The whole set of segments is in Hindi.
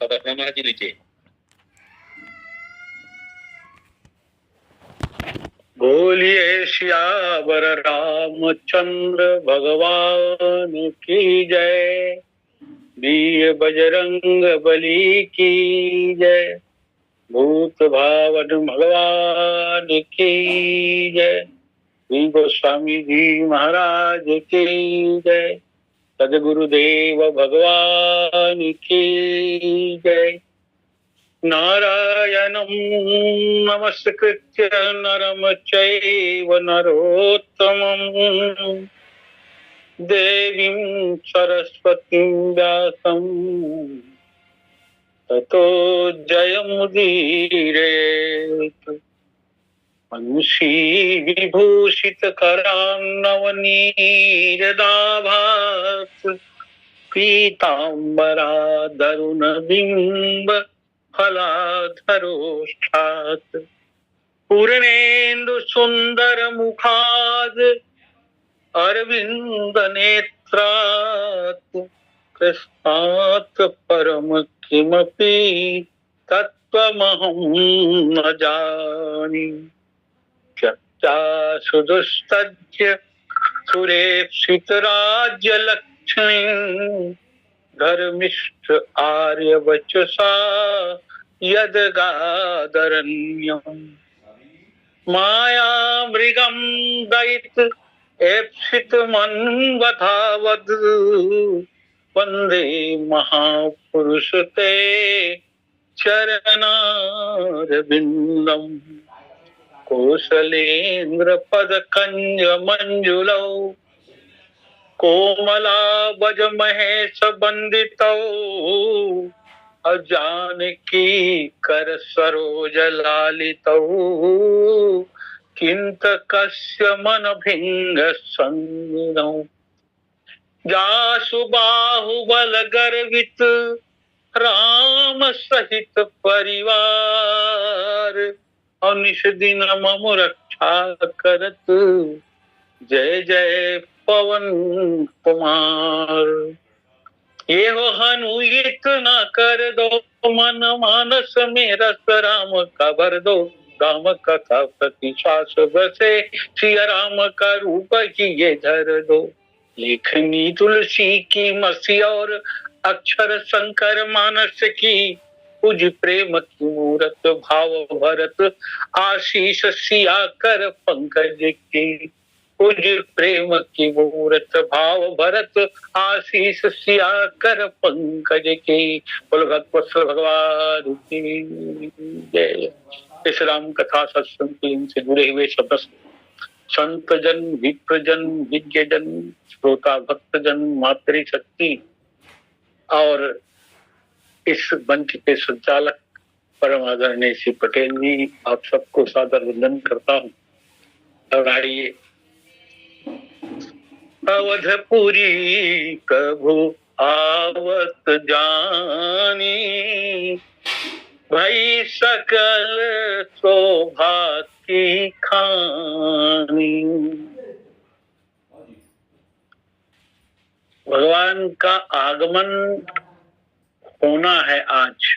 बाबा जी लीजिए। बोलिए सियावर रामचंद्र भगवान की जय। वीर बजरंग बली की जय। भूत भावन भगवान की जय। श्री गोस्वामी जी महाराज की जय। सदगुरुदेव भगवान की जय। नारायणं नमस्कृत्य नरं चैव नरोत्तमं देवीं सरस्वतीं व्यासं ततो जयमुदीरयेत्। वंशी विभूषितकरान्नवनीरदाभात् पीताम्बरादरुणबिम्ब फलाधरोष्ठात् पूर्णेन्दु सुन्दर मुखाद् अरविन्द नेत्रात् कृष्णात् परम किमपि तत्त्वमहं न जाने। सुदुस्तज्य सुरेप्सितराज्यलक्ष्मीं धर्मिष्ठ आर्यवचसा यद्गादरण्यम् मायामृगं दयित एप्सितमन्वधावद् वन्दे महापुरुष ते चरणारविन्दम्। कौसलेन्द्र पदकञ्जमञ्जुलौ कोमलाबज महेश वन्दितौ अजानकी कर सरोज लालितौ किन्तकस्य मन भिंग संगिनौ। जासु बाहुबल गर्वित राम सहित परिवार अनिश दिन मम रक्षा करत जय जय पवन कुमार। ये हो हनुत न कर दो मन मानस में रस राम का भर दो। राम कथा प्रति श्वास बसे सिया राम का रूप ही ये धर दो। लेखनी तुलसी की मसी और अक्षर शंकर मानस की पूज प्रेम की मूरत भाव भरत आशीष सिया कर पंकज की। पूज प्रेम की मूरत भाव भरत आशीष सिया कर पंकज की। बोल भगवत्सल भगवान की जय। इस राम कथा सत्संग से जुड़े हुए शब्द संत जन विप्रजन विज्ञजन श्रोता भक्तजन मातृशक्ति और इस मंच के संचालक परम आदरणीय श्री पटेल जी, आप सबको सादर वंदन करता हूँ। और आइए अवधपुरी प्रभु आवत जानी भई सकल शोभा की खानी। भगवान का आगमन होना है आज।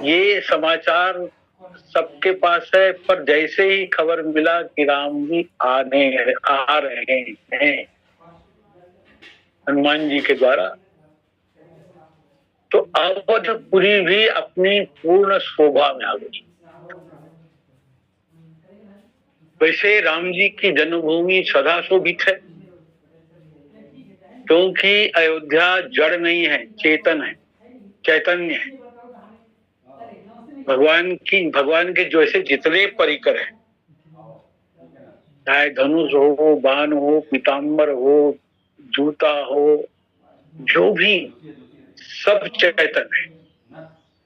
ये समाचार सबके पास है, पर जैसे ही खबर मिला कि राम जी आ रहे हैं हनुमान जी के द्वारा, तो अवधपुरी भी अपनी पूर्ण शोभा में आ गई। वैसे राम जी की जन्मभूमि सदा शोभित है, क्योंकि अयोध्या जड़ नहीं है, चेतन है, चैतन्य है। भगवान के जैसे जितने परिकर हैं, चाहे धनुष हो, बाण हो, पीताम्बर हो, जूता हो, जो भी, सब चैतन्य है।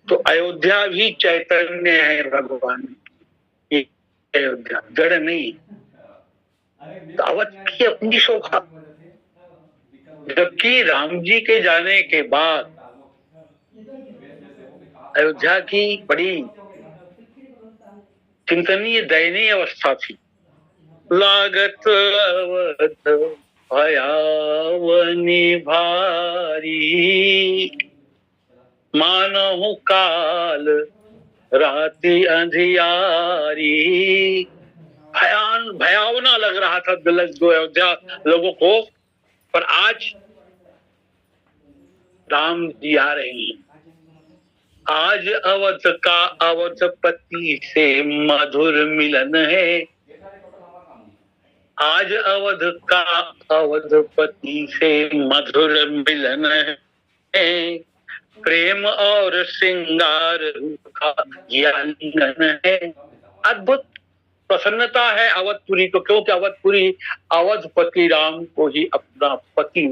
तो अयोध्या भी चैतन्य है भगवान की। अयोध्या जड़ नहीं, दावत की अपनी शोभा। जबकि राम जी के जाने के बाद अयोध्या की बड़ी चिंतनीय दयनीय अवस्था थी। लागत अवध भयावनी भारी, मानहु काल राति अंधियारी। भयावना लग रहा था अयोध्या लोगों को, पर आज राम जी आ रहे हैं। आज अवध का अवधपति से मधुर मिलन है, आज अवध का अवधपति से मधुर मिलन है, प्रेम और श्रृंगार का ज्ञान है। अद्भुत प्रसन्नता है अवधपुरी को, क्योंकि अवधपुरी अवधपति राम को ही अपना पति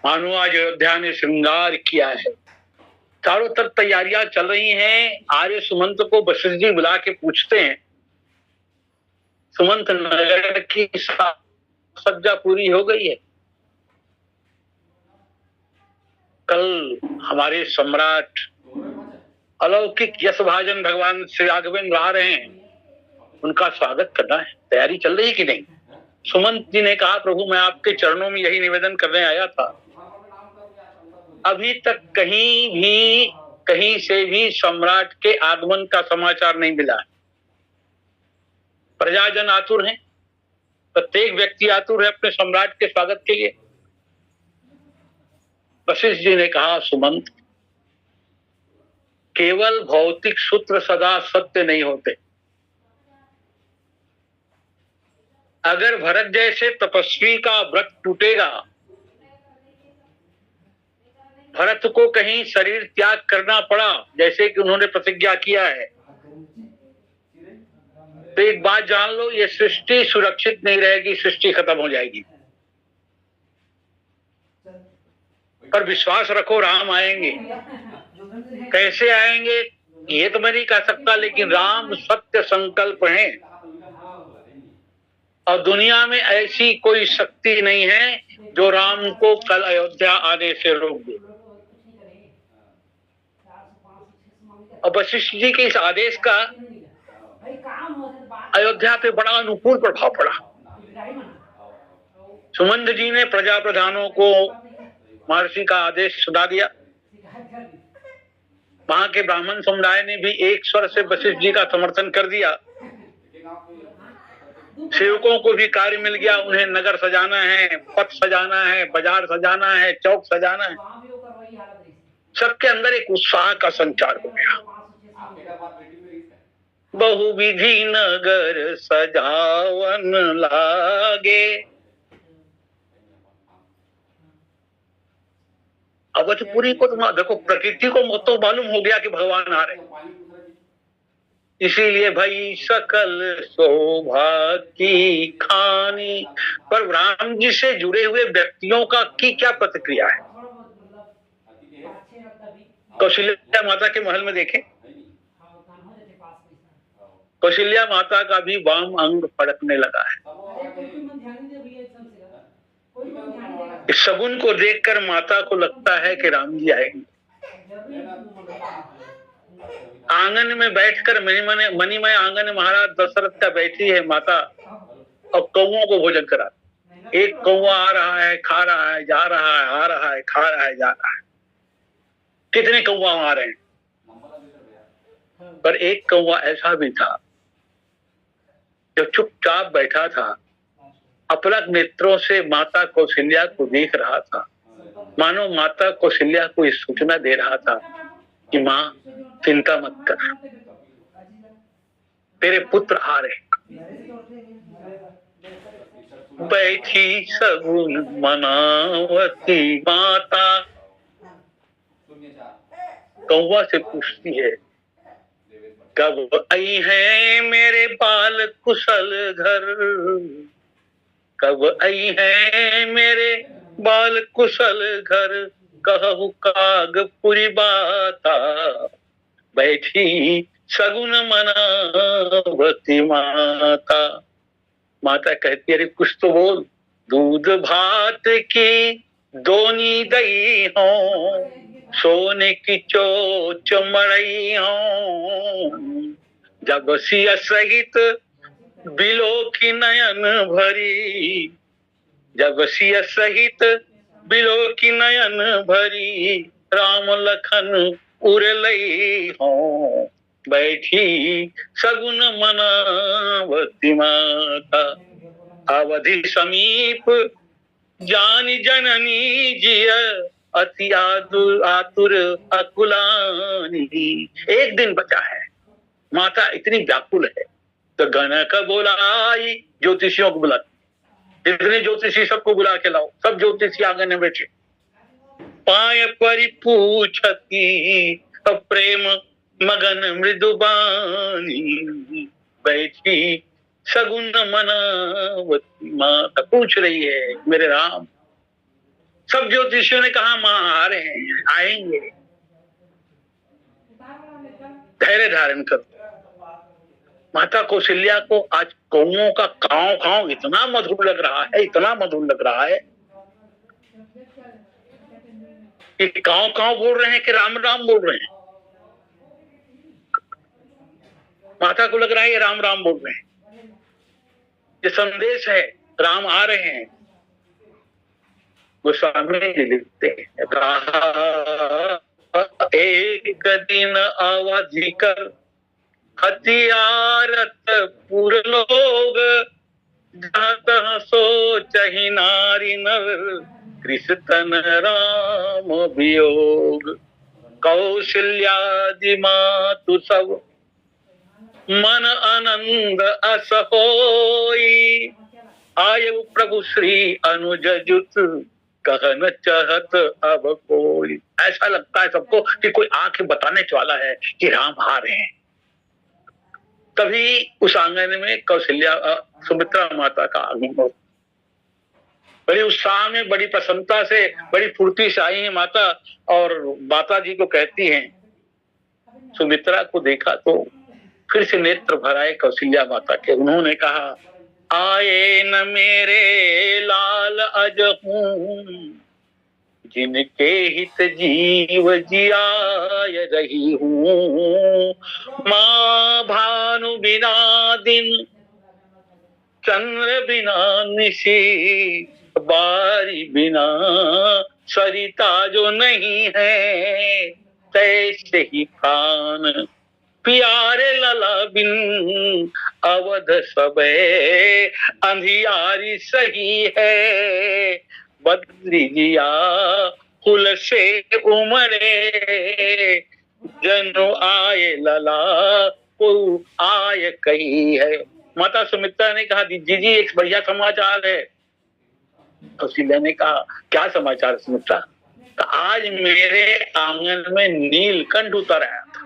मानो आज अयोध्या ने श्रृंगार किया है। चारों तरफ तैयारियां चल रही हैं। आर्य सुमंत को वशिष्ठ जी बुला के पूछते हैं, सुमंत नगर की सज्जा पूरी हो गई है? कल हमारे सम्राट अलौकिक यशभाजन भगवान श्री राघवेंद्र आ रहे हैं, उनका स्वागत करना है, तैयारी चल रही कि नहीं? सुमंत जी ने कहा, प्रभु मैं आपके चरणों में यही निवेदन करने आया था। अभी तक कहीं से भी सम्राट के आगमन का समाचार नहीं मिला है। प्रजाजन आतुर हैं, प्रत्येक व्यक्ति आतुर है अपने सम्राट के स्वागत के लिए। वशिष्ठ जी ने कहा, सुमंत केवल भौतिक सूत्र सदा सत्य नहीं होते। अगर भरत जैसे तपस्वी का व्रत टूटेगा, भरत को कहीं शरीर त्याग करना पड़ा जैसे कि उन्होंने प्रतिज्ञा किया है, तो एक बात जान लो, ये सृष्टि सुरक्षित नहीं रहेगी, सृष्टि खत्म हो जाएगी। पर विश्वास रखो, राम आएंगे। कैसे आएंगे ये तो मैं नहीं कह सकता, लेकिन राम सत्य संकल्प हैं और दुनिया में ऐसी कोई शक्ति नहीं है जो राम को कल अयोध्या आने से रोक दे। और वशिष्ठ जी के इस आदेश का अयोध्या पे बड़ा अनुकूल प्रभाव पड़ा। सुमंत जी ने प्रजा प्रधानों को महर्षि का आदेश सुना दिया। वहां के ब्राह्मण समुदाय ने भी एक स्वर से वशिष्ठ जी का समर्थन कर दिया। सेवकों को भी कार्य मिल गया, उन्हें नगर सजाना है, पथ सजाना है, बाजार सजाना है, चौक सजाना है। सबके अंदर एक उत्साह का संचार हो गया। बहुविधि नगर सजावन लागे, अवधपुरी को तो देखो, प्रकृति को तो मालूम हो गया कि भगवान आ रहे, इसीलिए भाई सकल शोभा की खानी। पर राम जी से जुड़े हुए व्यक्तियों का की क्या प्रतिक्रिया है? कौशल्या माता के महल में देखें, कौशल्या माता का भी वाम अंग फड़कने लगा है। इस शगुन को देखकर माता को लगता है कि राम जी आएंगे। आंगन में बैठकर मणिमय आंगन में महाराज दशरथ का बैठी है माता और कौओं को भोजन करा। एक कौआ आ रहा है, खा रहा है, जा रहा है, आ रहा है, खा रहा है, जा रहा है। कितने कौआ आ रहे हैं, पर एक कौआ ऐसा भी था जो चुपचाप बैठा था, अपलक नेत्रों से माता कौशल्या को देख रहा था, मानो माता कौशल्या को इस सूचना दे रहा था कि माँ चिंता मत कर, तेरे पुत्र आ रहे। बैठी सगुन मनावती माता कौवा से पूछती है, कब आई है मेरे बाल कुशल घर, कब आई है मेरे बाल कुशल घर, कहु कागपुरी बाता, बैठी सगुन मनावती माता। माता कहती है, अरे कुछ तो बोल। दूध भात की दोनी दई हो, सोने की चोच मड़ई हो, जब सिया सहित बिलो की नयन भरी, जब सिय सहित बिलो की नयन भरी, राम लखन उरलई हो, बैठी सगुन मनावती माता। अवधि समीप जानी जननी जिय, अति आतुर अकुलानी। एक दिन बचा है, माता इतनी व्याकुल है, तो गणक बुलाई, ज्योतिषियों को बुलाती, जितने ज्योतिषी सबको बुला के लाओ। सब ज्योतिषी आंगन में बैठे, पाय परि पूछती, प्रेम मगन मृदुबानी, बैठी सगुन मनावती माता। पूछ रही है मेरे राम। सब ज्योतिषियों ने कहा मां आ रहे हैं, आएंगे, धैर्य धारण करो। माता कौशल्या को आज कौओं का कांव कांव इतना मधुर लग रहा है, इतना मधुर लग रहा है कि कांव कांव बोल रहे हैं कि राम राम बोल रहे हैं। माता को लग रहा है ये राम राम बोल रहे हैं, ये संदेश है, राम आ रहे हैं। गोस्वामी लिखते हैं, एक दिन अवधि कर हथियारत पुर लोग, जहाँ सोचहि नारी नर, कृष्ण राम वियोग। कौशल्यादि मातु सब मन आनंद अस होई, आयु प्रभु श्री अनुज जुत, कहन चाहत अब कोई। ऐसा लगता है सबको कि कोई आके बताने वाला है कि राम आ रहे हैं। तभी उस आंगन में कौशल्या सुमित्रा माता का आगमन हो। बड़ी उत्साह में, बड़ी प्रसन्नता से, बड़ी फुर्ती से आई है माता, और माता जी को कहती हैं, सुमित्रा को देखा तो फिर से नेत्र भर आए कौशल्या माता के। उन्होंने कहा, आए न मेरे लाल अजहूं, जिनके हित जीव जियाय रही हूँ। माँ भानु बिना दिन, चंद्र बिना निशी, बारी बिना सरिता जो नहीं है, तैसे ही प्राण प्यारे लला बिन, अवध सबे अंधियारी सही है। बद्री जिया कुल से उमरे, जनु आए लला को आय कही है। माता सुमित्रा ने कहा, जी जी एक बढ़िया समाचार है। कौशल्या ने कहा, क्या समाचार सुमित्रा? आज मेरे आंगन में नीलकंठ उतर आया था।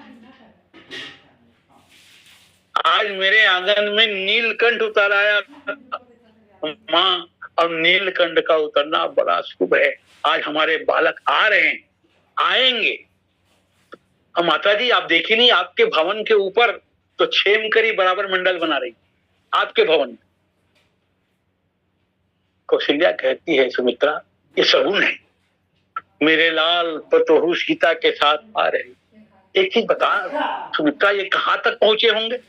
आज मेरे आंगन में नीलकंठ उतर आया माँ, और नीलकंठ का उतरना बड़ा शुभ है। आज हमारे बालक आ रहे हैं, आएंगे। अब माता जी आप देखी नहीं, आपके भवन के ऊपर तो छेमकरी बराबर मंडल बना रही आपके भवन। कौशल्या कहती है, सुमित्रा ये सगुन है, मेरे लाल पतोहू सीता के साथ आ रहे। एक चीज बता सुमित्रा, ये कहां तक पहुंचे होंगे?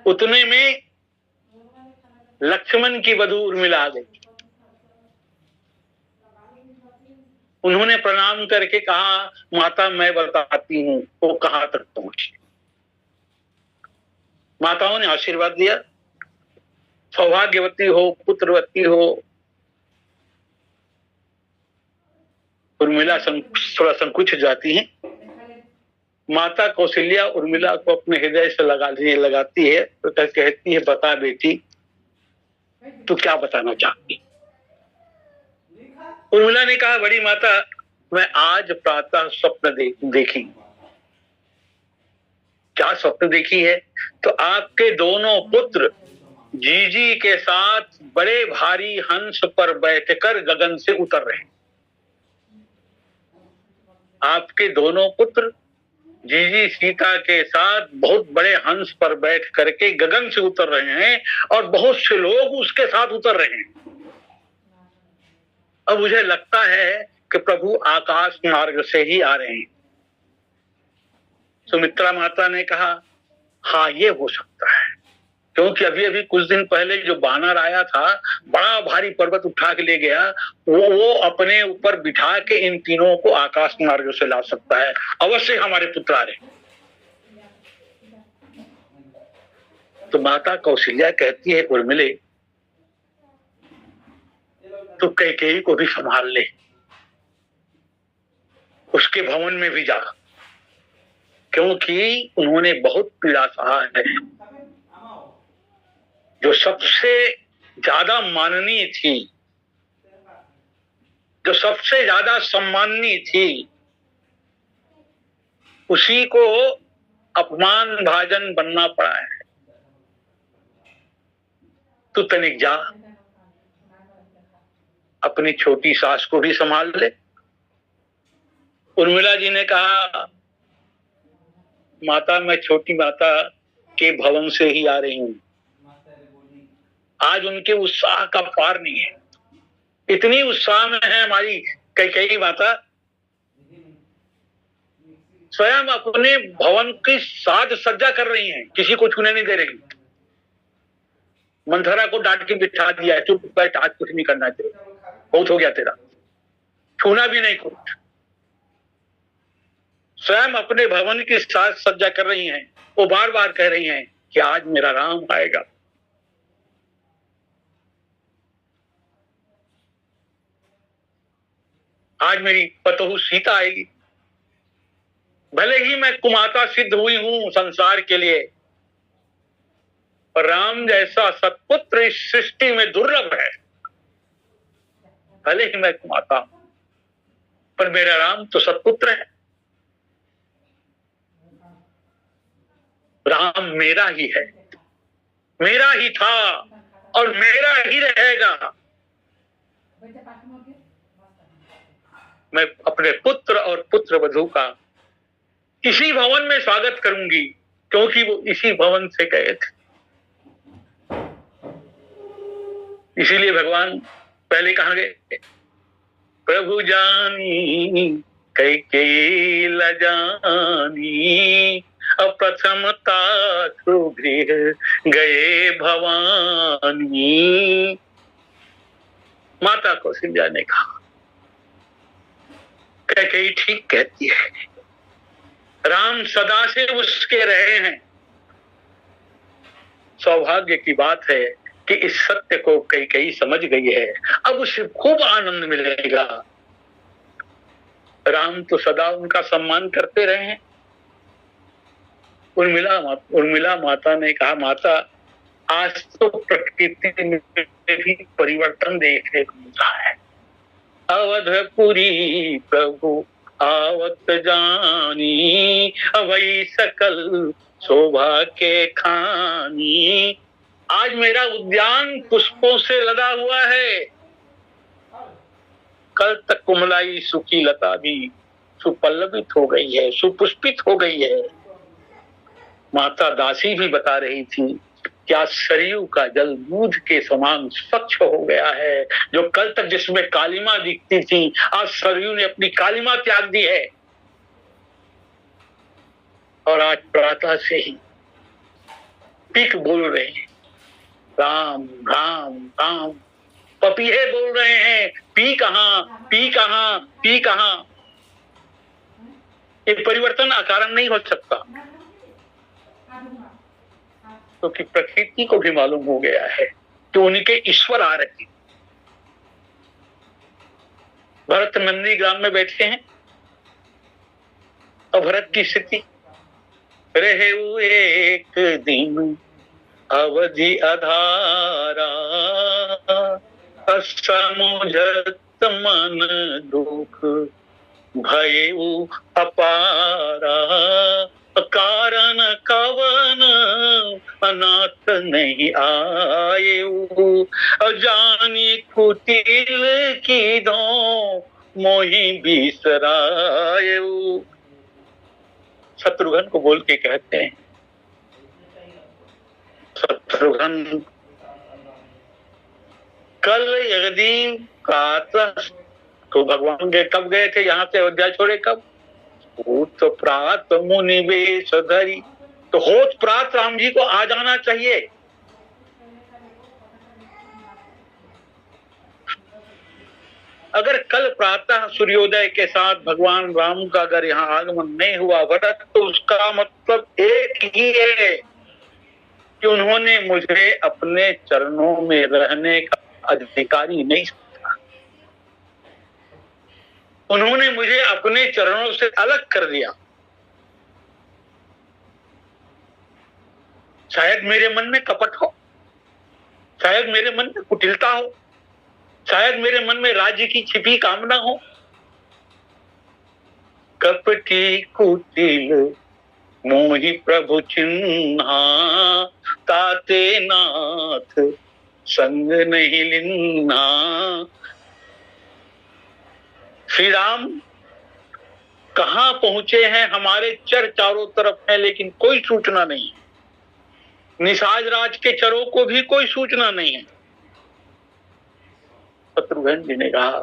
उतने में लक्ष्मण की वधू उर्मिला आ गई। उन्होंने प्रणाम करके कहा, माता मैं बताती हूँ वो कहां तक पहुंची। माताओं ने आशीर्वाद दिया, सौभाग्यवती हो, पुत्रवती हो। उर्मिला थोड़ा संकुच जाती है। माता कौशल्या उर्मिला को अपने हृदय से लगाती है, तो कहती है, बता बेटी तू क्या बताना चाहती? उर्मिला ने कहा, बड़ी माता मैं आज प्रातः स्वप्न देखी। क्या स्वप्न देखी है? तो आपके दोनों पुत्र जीजी के साथ बड़े भारी हंस पर बैठकर गगन से उतर रहे हैं। आपके दोनों पुत्र जीजी सीता के साथ बहुत बड़े हंस पर बैठ करके गगन से उतर रहे हैं, और बहुत से लोग उसके साथ उतर रहे हैं। अब मुझे लगता है कि प्रभु आकाश मार्ग से ही आ रहे हैं। सुमित्रा माता ने कहा, हाँ ये हो सकता है। क्योंकि अभी अभी कुछ दिन पहले जो बानर आया था, बड़ा भारी पर्वत उठा के ले गया, वो अपने ऊपर बिठा के इन तीनों को आकाश मार्ग से ला सकता है। अवश्य हमारे पुत्र आ रहे। तो माता कौशल्या कहती है, उर्मिले तू कैकेयी को भी संभाल ले, उसके भवन में भी जा, क्योंकि उन्होंने बहुत पीड़ा सहा है। जो सबसे ज्यादा माननीय थी, जो सबसे ज्यादा सम्माननीय थी, उसी को अपमान भाजन बनना पड़ा है। तू तनिक जा, अपनी छोटी सास को भी संभाल ले। उर्मिला जी ने कहा, माता मैं छोटी माता के भवन से ही आ रही हूं। आज उनके उत्साह का पार नहीं है, इतनी उत्साह में है हमारी कैकेयी माता, स्वयं अपने भवन की साज सज्जा कर रही हैं, किसी को छूने नहीं दे रही। मंथरा को डांट के बिठा दिया, चुप बैठ, आज कुछ नहीं करना चाहिए, बहुत हो गया तेरा, छूना भी नहीं कुछ। स्वयं अपने भवन की साज सज्जा कर रही हैं। वो बार बार कह रही हैं कि आज मेरा राम आएगा। आज मेरी पतोहू सीता आएगी। भले ही मैं कुमाता सिद्ध हुई हूं संसार के लिए, पर राम जैसा सत्पुत्र इस सृष्टि में दुर्लभ है। भले ही मैं कुमाता हूं, पर मेरा राम तो सत्पुत्र है। राम मेरा ही है, मेरा ही था और मेरा ही रहेगा। मैं अपने पुत्र और पुत्र वधू का इसी भवन में स्वागत करूंगी, क्योंकि वो इसी भवन से गए थे। इसीलिए भगवान पहले कहा गए, प्रभु जानी कैकेयी लजानी, अप्रथमता गृह गए भवानी। माता कौशल्या ने कहा, कैकेयी ठीक कहती है, राम सदा से उसके रहे हैं। सौभाग्य की बात है कि इस सत्य को कैकेयी समझ गई है, अब उसे खूब आनंद मिलेगा। राम तो सदा उनका सम्मान करते रहे हैं। उर्मिला माता ने कहा, माता आज तो प्रकृति में भी परिवर्तन देखने को मिलता है। अवधपुरी प्रभु आवत जानी, वही सकल शोभा के खानी। आज मेरा उद्यान पुष्पों से लदा हुआ है। कल तक कुमलाई सुखी लता भी सुपल्लवित हो गई है, सुपुष्पित हो गई है। माता दासी भी बता रही थी, क्या सरयू का जल दूध के समान स्वच्छ हो गया है। जो कल तक जिसमें कालिमा दिखती थी, आज सरयू ने अपनी कालिमा त्याग दी है। और आज प्रातः से ही पीक बोल रहे हैं, राम राम राम। पपीहे बोल रहे हैं, पी कहां, पी कहां, पी कहां। ये परिवर्तन अकारण नहीं हो सकता, क्योंकि प्रकृति को भी मालूम हो गया है कि उनके ईश्वर आ रहे। भरत नंदी ग्राम में बैठे हैं और भरत की स्थिति, रहे एक दिन अवधि अधारा, असमुझत मन दुख भयउ अपारा। कारण कवन अनाथ नहीं आयु, जानी कुटिल की दो मोहि बिसरायु। शत्रुघ्न को बोल के कहते हैं, शत्रुघ्न कल यदि प्रातः, तो भगवान के कब गए थे यहाँ से अयोध्या छोड़े, कब? होत प्रात मुनि वेश धरी। तो होत प्रात राम जी को आ जाना चाहिए, अगर कल प्रातः सूर्योदय के साथ भगवान राम का अगर यहाँ आगमन नहीं हुआ भरत, तो उसका मतलब एक ही है कि उन्होंने मुझे अपने चरणों में रहने का अधिकारी नहीं समझा, उन्होंने मुझे अपने चरणों से अलग कर दिया। शायद मेरे मन में कपट हो, शायद मेरे मन में कुटिलता हो, शायद मेरे मन में राज्य की छिपी कामना हो। कपटी कुटिल मोहि प्रभु चिन्हा, ताते नाथ संग नहीं लिन्हा। श्री राम कहां पहुंचे हैं, हमारे चर चारों तरफ है लेकिन कोई सूचना नहीं है। निषाद राज के चरों को भी कोई सूचना नहीं है। शत्रुघ्न जी ने कहा,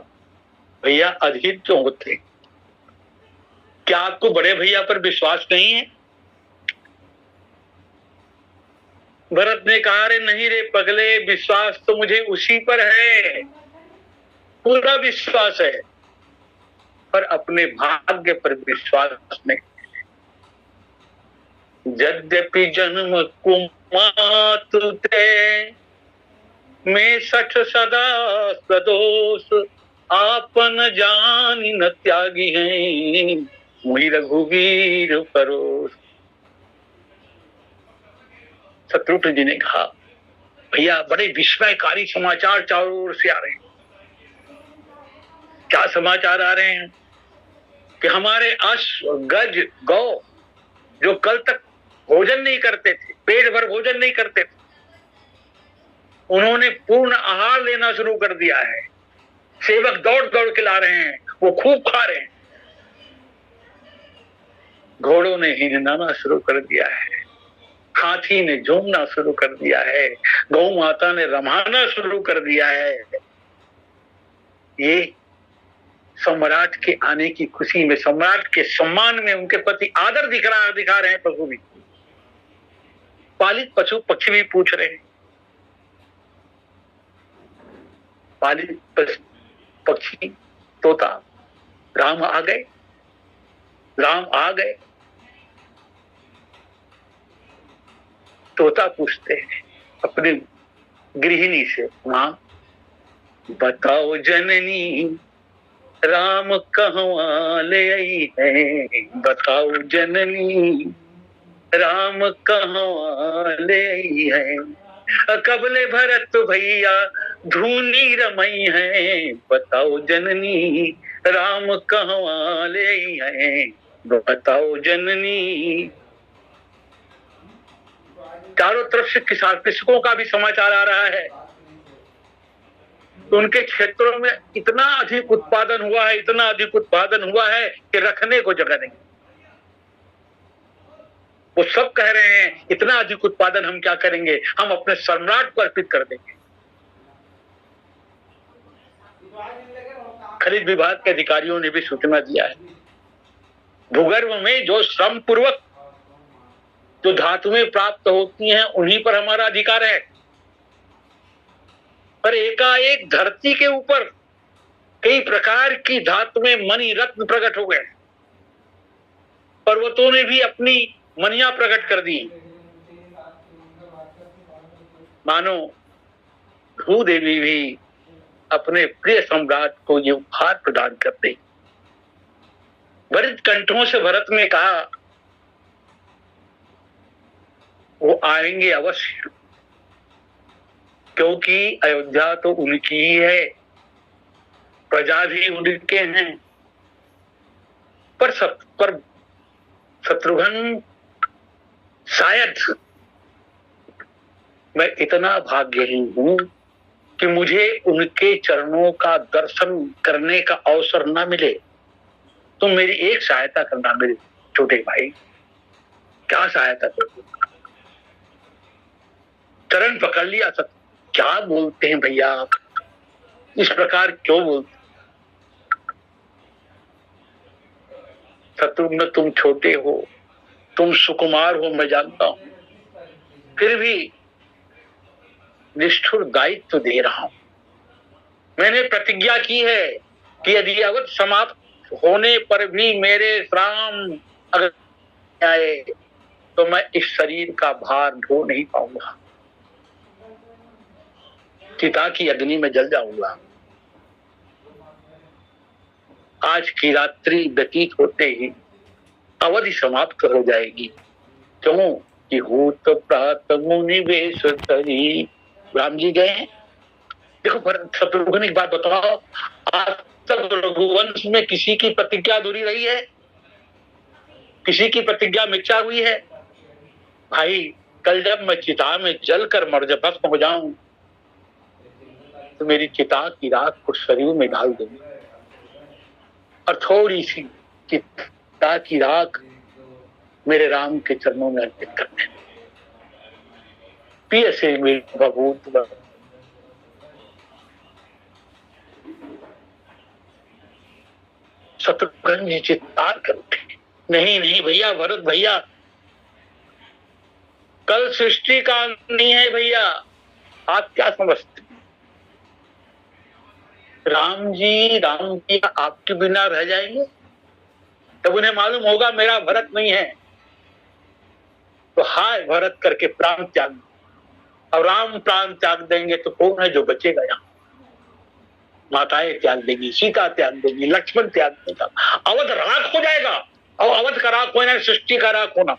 भैया अधीर क्यों होते, क्या आपको बड़े भैया पर विश्वास नहीं है? भरत ने कहा, अरे नहीं रे पगले, विश्वास तो मुझे उसी पर है, पूरा विश्वास है, पर अपने भाग्य पर विश्वास नहीं। यद्यपि जन्म कुमातु ते, मैं सठ सदा सदोष, आपन जानी न त्यागी हैं, मुहि रघुवीर परोस। शत्रुघ्न जी ने कहा, भैया बड़े विस्मयकारी समाचार चारों ओर से आ रहे हैं। क्या समाचार आ रहे हैं कि हमारे अश्व गज गौ जो कल तक भोजन नहीं करते थे, पेट भर भोजन नहीं करते थे, उन्होंने पूर्ण आहार लेना शुरू कर दिया है। सेवक दौड़ दौड़ के ला रहे हैं, वो खूब खा रहे हैं। घोड़ों ने हिंडना शुरू कर दिया है, हाथी ने झूमना शुरू कर दिया है, गौ माता ने रमाना शुरू कर दिया है। ये सम्राट के आने की खुशी में, सम्राट के सम्मान में उनके प्रति आदर दिखा रहे हैं पशु भी, पालित पशु पक्षी भी पूछ रहे हैं। पालित पक्षी तोता, राम आ गए, राम आ गए। तोता पूछते हैं अपनी गृहिणी से, मां बताओ जननी, राम कहवा ले आई है, बताओ जननी, राम कहवा ले आई है। कबले भरत भैया धूनी रमई है, बताओ जननी, राम कहवा ले आई है, बताओ जननी। चारों तरफ से कृषकों का भी समाचार आ रहा है। तो उनके क्षेत्रों में इतना अधिक उत्पादन हुआ है, इतना अधिक उत्पादन हुआ है कि रखने को जगह नहीं। वो सब कह रहे हैं इतना अधिक उत्पादन हम क्या करेंगे, हम अपने सम्राट को अर्पित कर देंगे। खरीद विभाग के अधिकारियों ने भी सूचना दिया है, भूगर्भ में जो श्रम पूर्वक जो धातुएं प्राप्त होती हैं उन्हीं पर हमारा अधिकार है, पर एकाएक धरती के ऊपर कई प्रकार की धातुएं मणि रत्न प्रकट हो गए। पर्वतों ने भी अपनी मणियां प्रकट कर दी। मानो भूदेवी भी अपने प्रिय सम्राट को ये उपहार प्रदान कर दी। भरत कंठों से भरत ने कहा, वो आएंगे अवश्य, क्योंकि अयोध्या तो उनकी ही है, प्रजा भी उनके हैं। पर शत्रुघ्न, शायद मैं इतना भाग्यहीन हूं कि मुझे उनके चरणों का दर्शन करने का अवसर न मिले। तुम मेरी एक सहायता करना मेरे छोटे भाई। क्या सहायता करोगे? चरण पकड़ लिया सब। क्या बोलते हैं भैया आप, इस प्रकार क्यों बोलते? शत्रुघ्न तुम छोटे हो, तुम सुकुमार हो, मैं जानता हूं, फिर भी निष्ठुर दायित्व दे रहा हूं। मैंने प्रतिज्ञा की है कि यदि अवध समाप्त होने पर भी मेरे राम अगर आए तो मैं इस शरीर का भार ढो नहीं पाऊंगा, चिता की अग्नि में जल जाऊंगा। आज की रात्रि व्यतीत होते ही अवधि समाप्त हो जाएगी। क्यों कि होत प्रात मुनि वेश धरी। राम जी गए हैं। देखो शत्रुघ्न एक बात बताओ, आज तक रघुवंश में किसी की प्रतिज्ञा अधूरी रही है? किसी की प्रतिज्ञा मिथ्या हुई है? भाई कल जब मैं चिता में जल कर मर भस्म हो जाऊं तो मेरी चिता की राख को शरीर में डाल दूंगी और थोड़ी सी चिता की राख मेरे राम के चरणों में अर्पित कर दें। पिय से मेरी भभूत शत्रुघ्न जी चित्कार कर उठे। नहीं नहीं भैया, भरत भैया, कल सृष्टि का नहीं है भैया, आप क्या समझते? राम जी आपके बिना रह जाएंगे? तब उन्हें मालूम होगा मेरा भरत नहीं है, तो हाय भरत करके प्राण त्याग। और राम प्राण त्याग देंगे तो कौन है जो बचेगा? यहाँ माताएं त्याग देगी, सीता त्याग देगी, लक्ष्मण त्याग देगा, अवध राख हो जाएगा। और अवध का राख होना सृष्टि का राख होना,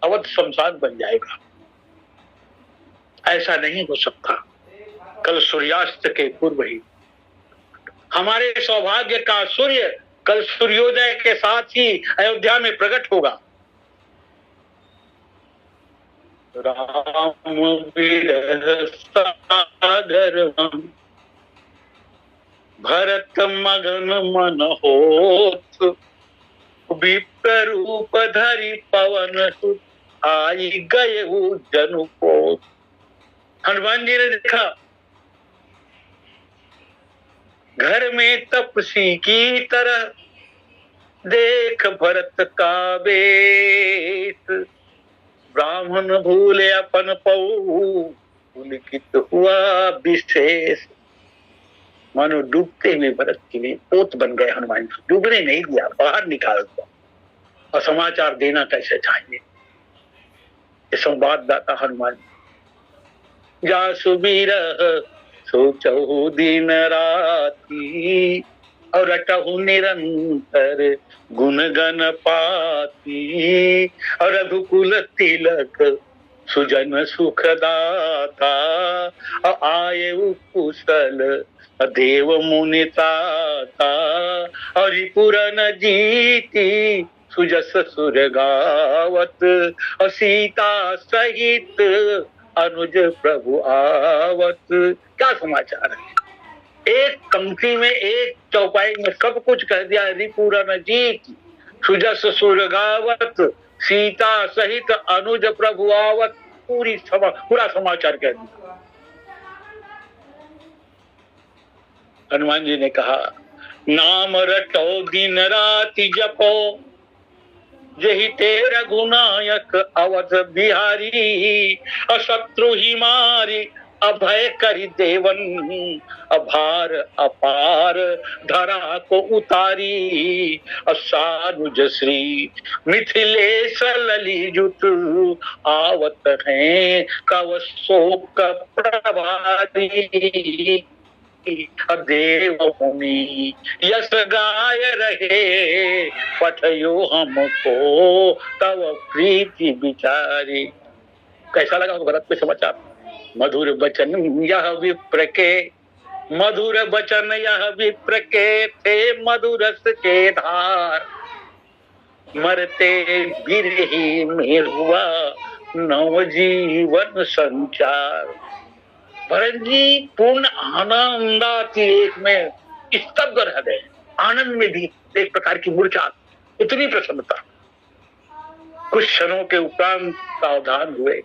अवध शमशान बन जाएगा। ऐसा नहीं हो सकता। कल सूर्यास्त के पूर्व ही हमारे सौभाग्य का सूर्य कल सूर्योदय के साथ ही अयोध्या में प्रकट होगा। राम विरह सागर भरत मगन मन होत, विप्र रूप धरि पवन सुत, आई गए जनु को। हनुमान जी ने देखा घर में तपसी की तरह देख भरत का बेश, ब्राह्मण भूले अपन पऊ, पुलकित हुआ विशेष। मानो डूबते हुए भरत के लिए पोत बन गए हनुमान जी। डूबने नहीं दिया, बाहर निकाल दिया। और समाचार देना कैसे चाहिए? ये संवाददाता हनुमान जा सुबीर सोचहु दिन राती, और रटहु निरंतर गुणगन पाती। और रघुकुल तिलक सुजन सुखदाता, और आये कुशल देव मुनि ताता। और पुरन जीती सुजस सुर गावत, और सीता सहित अनुज प्रभु आवत। क्या समाचार है? एक पंक्ति में, एक चौपाई में सब कुछ कह दिया। रिपुरन जीत सुजस सुर गावत, सीता सहित अनुज प्रभु आवत। पूरा समाचार कह दिया। हनुमान जी ने कहा नाम रटो दिन राति जपो, यही तेरा गुनायक अवध बिहारी। अशत्रु ही मारी अभय करी देवन, अभार अपार धरा को उतारी। असानुज श्री मिथिलेश ललिजुत, आवत हैं कव शोक प्रभारी। देव मुनि यश गाय रहे, पठयो हमको तव प्रीति विचारी। कैसा लगा भरत के समाचार? मधुर वचन यह विप्र के, मधुर वचन यह विप्र के, थे मधुरस के धार। मरते बिरही में हुआ नव जीवन संचार। भरत जी पूर्ण आनंदातिरेक में स्तब्ध रह गए। आनंद में भी एक प्रकार की मूर्छा, इतनी प्रसन्नता। कुछ क्षणों के उपरांत सावधान हुए।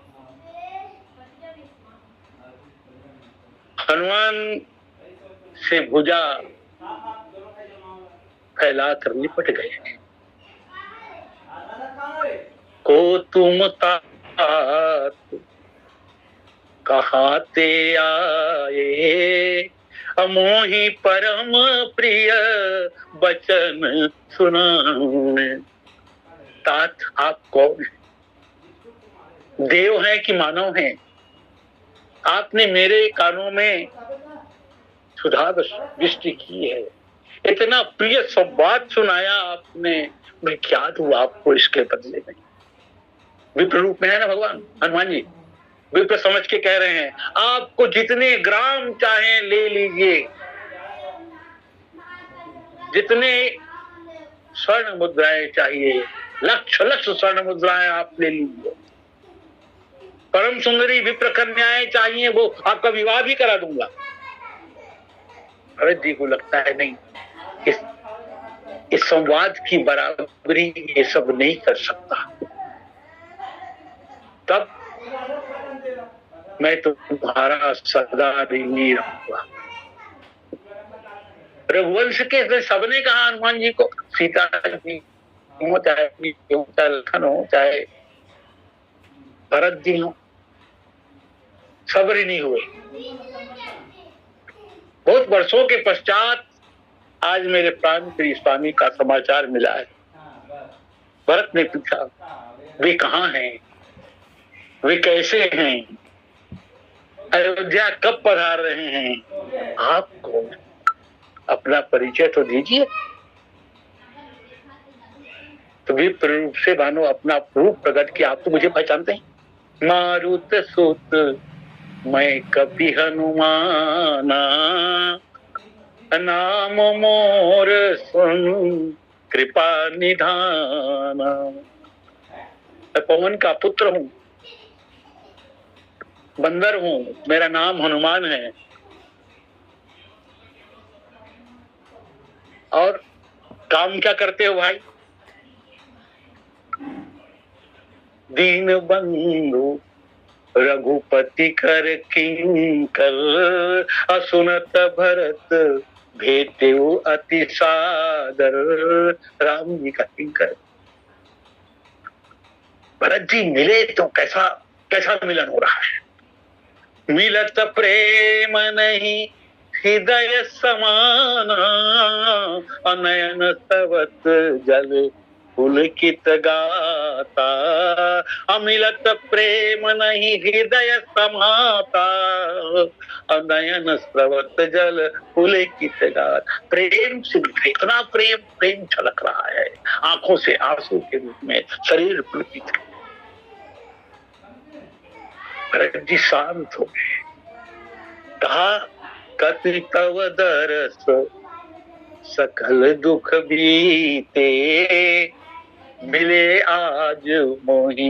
हनुमान से भुजा फैला कर निपट गए। को तुम तात कहाते आए, अमोही परम प्रिय बचन सुनाऊं। तात आप कौन है? देव हैं कि मानव हैं? आपने मेरे कानों में सुधा दृष्टि की है, इतना प्रिय संवाद सुनाया आपने, मैं क्या दूं आपको इसके बदले में? विप्र रूप में है ना भगवान हनुमान जी, विप्र समझ के कह रहे हैं आपको जितने ग्राम चाहे ले लीजिए, जितने स्वर्ण मुद्राएं चाहिए, लक्ष लक्ष स्वर्ण मुद्राएं आप ले लीजिए, परम सुंदरी विप्र कन्याएं चाहिए वो आपका विवाह भी करा दूंगा। भरत जी को लगता है नहीं, इस संवाद की बराबरी ये सब नहीं कर सकता। तब मैं तुम्हारा सदा ऋणी रहूंगा। रघुवंश के सबने कहा हनुमान जी को, सीता जी हो, चाहे लखन हो, चाहे भरत जी हो, सब ऋणी हुए। बहुत वर्षों के पश्चात आज मेरे प्राण प्रिय स्वामी का समाचार मिला है। भरत ने पूछा वे कहाँ हैं, वे कैसे हैं, अयोध्या कब पधार रहे हैं, आप कौन? अपना परिचय तो दीजिए। तो विप्र रूप से मानो अपना रूप प्रकट किया, आप तो मुझे पहचानते हैं। मारुत सुत मैं कपि हनुमाना, नाम मोर सुन कृपा निधाना। मैं पवन का पुत्र हूँ, बंदर हूँ, मेरा नाम हनुमान है। और काम क्या करते हो भाई? दीन बंधु रघुपति कर किंकर, असुनत भरत भेटेउ अति सादर। राम जी का किंकर भरत जी मिले तो कैसा कैसा मिलन हो रहा है। मिलत प्रेम नहीं हृदय समाना, अनयन सवत जल पुलकित गाता। अमिलत प्रेम नहीं हृदय समाता, अनयन स्रवत जल पुलकित गाता। प्रेम से इतना प्रेम प्रेम छलक रहा है, आंखों से आंसू के रूप में शरीर पुलकित। भरत जी शांत हो गए, कहा कति तव दरस सकल दुख बीते, मिले आज मोहि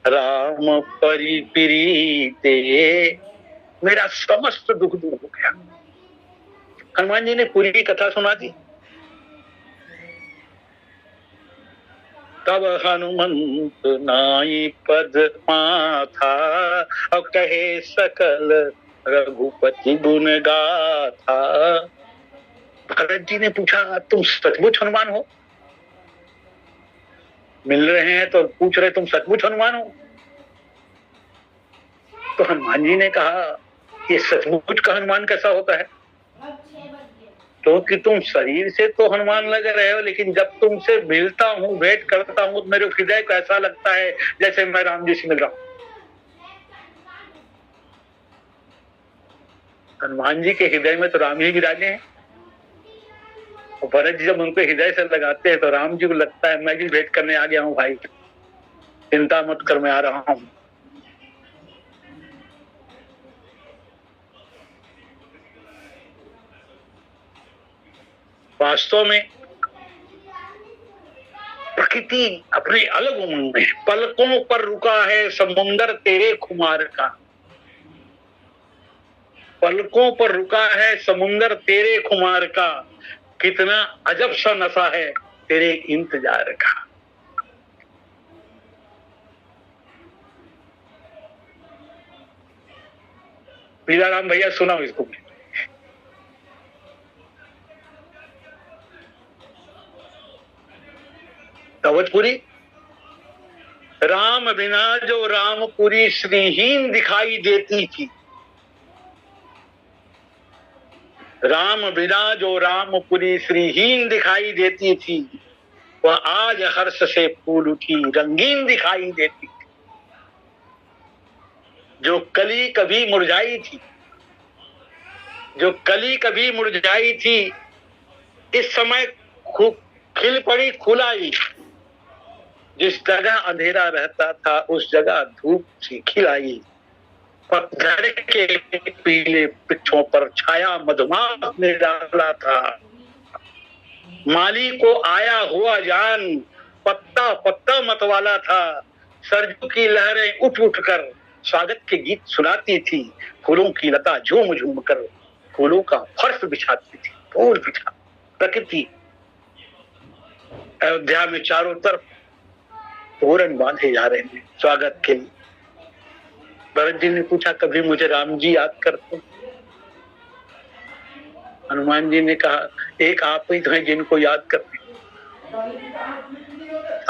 राम परिप्रीते। मेरा समस्त दुख दूर हो गया। हनुमान जी ने पूरी कथा सुना दी। तब हनुमंत नाई पद माथा, और कहे सकल रघुपति गुण गाथा। भरत जी ने पूछा तुम सचमुच हनुमान हो? मिल रहे हैं तो पूछ रहे तुम सचमुच हनुमान हो? तो हनुमान जी ने कहा ये सचमुच का हनुमान कैसा होता है? क्योंकि तुम शरीर से तो हनुमान लग रहे हो, लेकिन जब तुमसे मिलता हूँ, भेंट करता हूँ, मेरे हृदय को ऐसा लगता है जैसे मैं राम जी से मिल रहा हूँ। हनुमान जी के हृदय में तो राम ही विराजे हैं। और भरत जी जब उनको हृदय से लगाते हैं तो राम जी को लगता है मैं भी भेंट करने आ गया हूँ भाई, चिंता मत कर, मैं आ रहा हूँ। वास्तव में प्रकृति अपने अलग उमंग में, पलकों पर रुका है समुंदर तेरे खुमार का। पलकों पर रुका है समुंदर तेरे खुमार का, कितना अजब सा नशा है तेरे इंतजार का। पीलाराम भैया सुना इसको। कवचपुरी राम बिना जो रामपुरी श्रीहीन दिखाई देती थी, राम बिना जो रामपुरी श्रीहीन दिखाई देती थी, वह आज हर्ष से फूल उठी रंगीन दिखाई देती थी। जो कली कभी मुरझाई थी, जो कली कभी मुरझाई थी, इस समय खिल पड़ी फुलाई। जिस जगह अंधेरा रहता था उस जगह धूप सी खिलाई। पतझड़ के पीले वृक्षों पर छाया मधुमास ने डाला था। माली को आया हुआ जान पत्ता पत्ता मतवाला था। सरजू की लहरें उठ उठ कर स्वागत के गीत सुनाती थी। फूलों की लता झूम झूम कर फूलों का फर्श बिछाती थी। फूल बिछा प्रकृति। अयोध्या में चारों तरफ तोरण बांधे जा रहे हैं स्वागत के लिए। भरत जी ने पूछा, कभी मुझे राम जी याद करते? हनुमान जी ने कहा, एक आप ही तो हैं जिनको याद करते,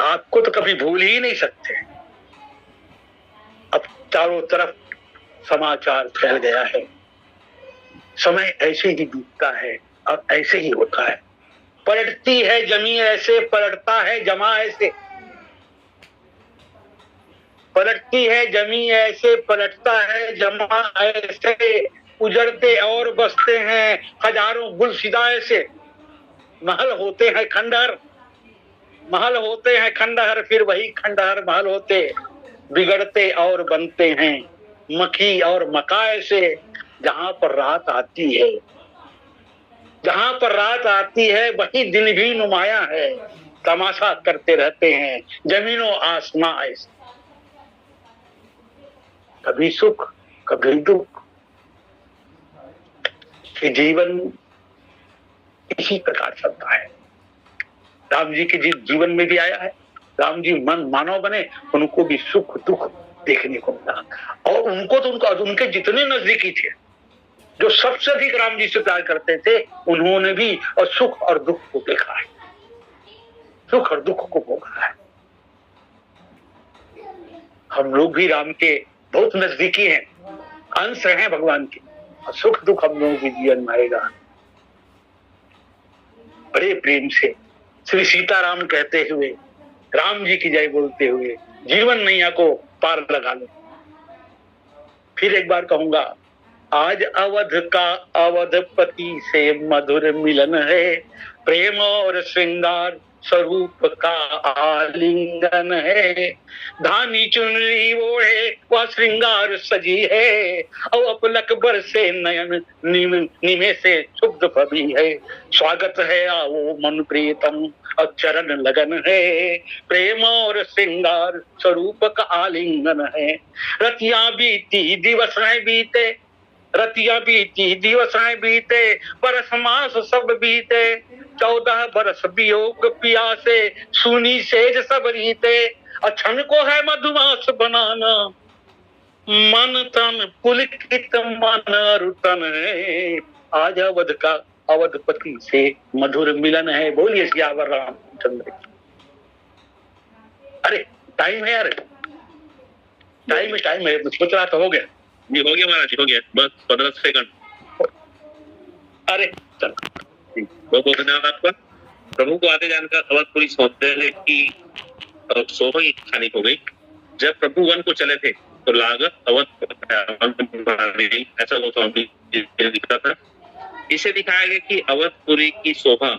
आपको तो कभी भूल ही नहीं सकते। अब चारों तरफ समाचार फैल गया है। समय ऐसे ही बीतता है और ऐसे ही होता है। पलटती है जमी ऐसे, पलटता है जमा ऐसे। पलटती है जमी ऐसे, पलटता है जमा ऐसे। उजड़ते और बसते हैं हजारों गुलसिदा ऐसे। महल होते हैं खंडहर, महल होते हैं खंडहर, फिर वही खंडहर महल होते। बिगड़ते और बनते हैं मखी और मका ऐसे। जहां पर रात आती है, जहां पर रात आती है वही दिन भी नुमाया है। तमाशा करते रहते हैं जमीनों आसमां ऐसे। कभी सुख कभी दुख, जीवन इसी प्रकार चलता है। राम जी के जीवन में भी आया है। राम जी मानव बने, उनको भी सुख दुख देखने को मिला। और उनको तो उनके जितने नजदीकी थे, जो सबसे अधिक राम जी से प्यार करते थे, उन्होंने भी और सुख और दुख को देखा है, सुख और दुख को भोगा है। हम लोग भी राम के बहुत नजदीकी हैं, अंश हैं भगवान के, और सुख दुख हम लोगों के जीवन में आएगा। बड़े प्रेम से श्री सीताराम कहते हुए, राम जी की जय बोलते हुए जीवन नैया को पार लगा लो। फिर एक बार कहूंगा, आज अवध का अवधपति से मधुर मिलन है। प्रेम और श्रृंगार स्वरूप का आलिंगन है। धानी चुनरी ओढ़े वह श्रृंगार सजी है। और अपलक बरसे नयन निमे से क्षुब्ध भवी है। स्वागत है आओ मन प्रीतम और चरण लगन है। प्रेम और श्रृंगार स्वरूप का आलिंगन है। रतियां बीती दिवसाएं बीते, रतियां बीती दिवसाएं बीते, बरस मास सब बीते। 14 बरस वियोग पियासे, सुनी सेज सब रीते। अछन को है मधुमास बनाना, मन तन पुलकित मन रुतन है। आज अवध का अवधपति से मधुर मिलन है। बोलिए सियावर रामचंद्र। अरे टाइम है यार, टाइम है। सोच रहा था हो गया जी, हो गया महाराज, हो गया, बस 15 सेकंड। अरे चलो, बहुत बहुत धन्यवाद आपका। प्रभु को आते जानकर अवधपुरी सोचते हैं कि शोभा की हानि हो गई। जब प्रभु वन को चले थे तो लागत अवध ऐसा वो दिखता था। इसे दिखाया गया कि अवधपुरी की शोभा